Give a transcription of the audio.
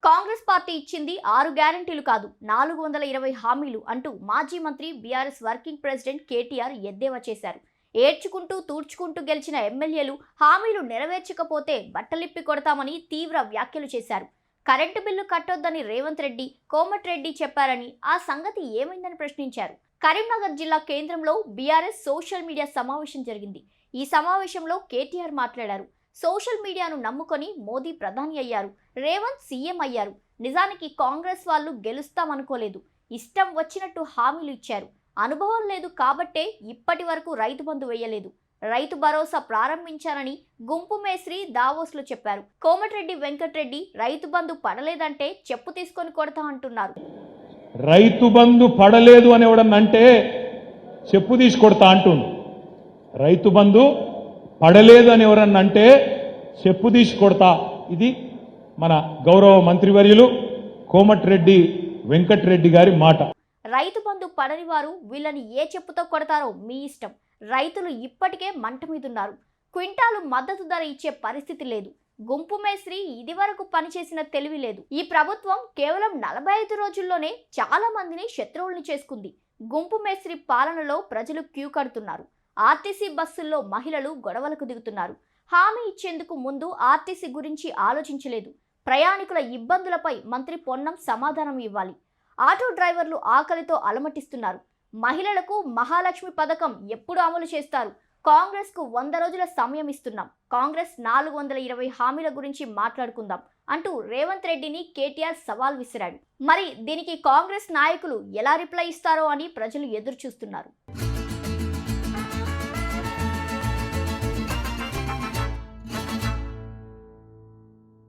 Congress party ఇచ్చింది 6 గ్యారెంటీలు కాదు 420 హామీలు అంటూ మాజీ మంత్రి బీఆర్ఎస్ వర్కింగ్ ప్రెసిడెంట్ కేటీఆర్ ఎద్దేవా చేశారు. ఏడ్చుకుంటూ తూడ్చుకుంటూ గెలిచిన ఎమ్మెల్యేలు హామీలు నెరవేర్చకపోతే బట్టలిప్పి కొడతామని తీవ్ర వ్యాఖ్యలు చేశారు. కరెంటు బిల్లు కట్టొద్దని రేవంత్ రెడ్డి, కోమటిరెడ్డి చెప్పారని, ఆ సంగతి ఏమైందని ప్రశ్నించారు. కరీంనగర్ జిల్లా కేంద్రంలో బీఆర్ఎస్ సోషల్ మీడియా సమావేశం జరిగింది. ఈ సమావేశంలో కేటీఆర్ మాట్లాడారు. సోషల్ మీడియాను నమ్ముకొని మోదీ ప్రధాని అయ్యారు, రేవంత్ సీఎం అయ్యారు. నిజానికి కాంగ్రెస్ వాళ్ళు గెలుస్తామనుకోలేదు, ఇష్టం వచ్చినట్టు హామీలు ఇచ్చారు. అనుభవం లేదు కాబట్టే ఇప్పటి వరకు రైతు బంధు వేయలేదు, రైతు భరోసా ప్రారంభించారని గుంపు మేస్త్రి దావోస్లో చెప్పారు. కోమటిరెడ్డి వెంకటరెడ్డి రైతు బంధు పడలేదంటే చెప్పు తీసుకొని కొడతా అంటున్నారు. రైతు బంధు పడలేదు అని ఎవడన్నంటే చెప్పు తీసి కొడతా అంటుంది. రైతు బంధు పడలేదు అని ఎవరన్నంటే చెప్పు తీసి కొడతా. ఇది మన గౌరవ మంత్రివర్యులు కోమటిరెడ్డి వెంకటరెడ్డి గారి మాట. రైతు బంధు పడని వారు వీళ్ళని ఏ చెప్పుతో కొడతారో మీ ఇష్టం. రైతులు ఇప్పటికే మంట మీదున్నారు. క్వింటాలు మద్దతు ధర ఇచ్చే పరిస్థితి లేదు. గుంపు మేస్త్రి ఇది వరకు పనిచేసిన తెలివి లేదు. ఈ ప్రభుత్వం కేవలం 45 రోజుల్లోనే చాలా మందిని శత్రువుల్ని చేసుకుంది. గుంపు మేస్త్రి పాలనలో ప్రజలు క్యూ కడుతున్నారు. ఆర్టీసీ బస్సుల్లో మహిళలు గొడవలకు దిగుతున్నారు. హామీ ఇచ్చేందుకు ముందు ఆర్టీసీ గురించి ఆలోచించలేదు. ప్రయాణికుల ఇబ్బందులపై మంత్రి పొన్నం సమాధానం ఇవ్వాలి. ఆటో డ్రైవర్లు ఆకలితో అలమటిస్తున్నారు. మహిళలకు మహాలక్ష్మి పథకం ఎప్పుడు అమలు చేస్తారు? కాంగ్రెస్ కు 100 రోజుల సమయం ఇస్తున్నాం, కాంగ్రెస్ 420 హామీల గురించి మాట్లాడుకుందాం అంటూ రేవంత్ రెడ్డిని కేటీఆర్ సవాల్ విసిరాడు. మరి దీనికి కాంగ్రెస్ నాయకులు ఎలా రిప్లై ఇస్తారో అని ప్రజలు ఎదురు చూస్తున్నారు.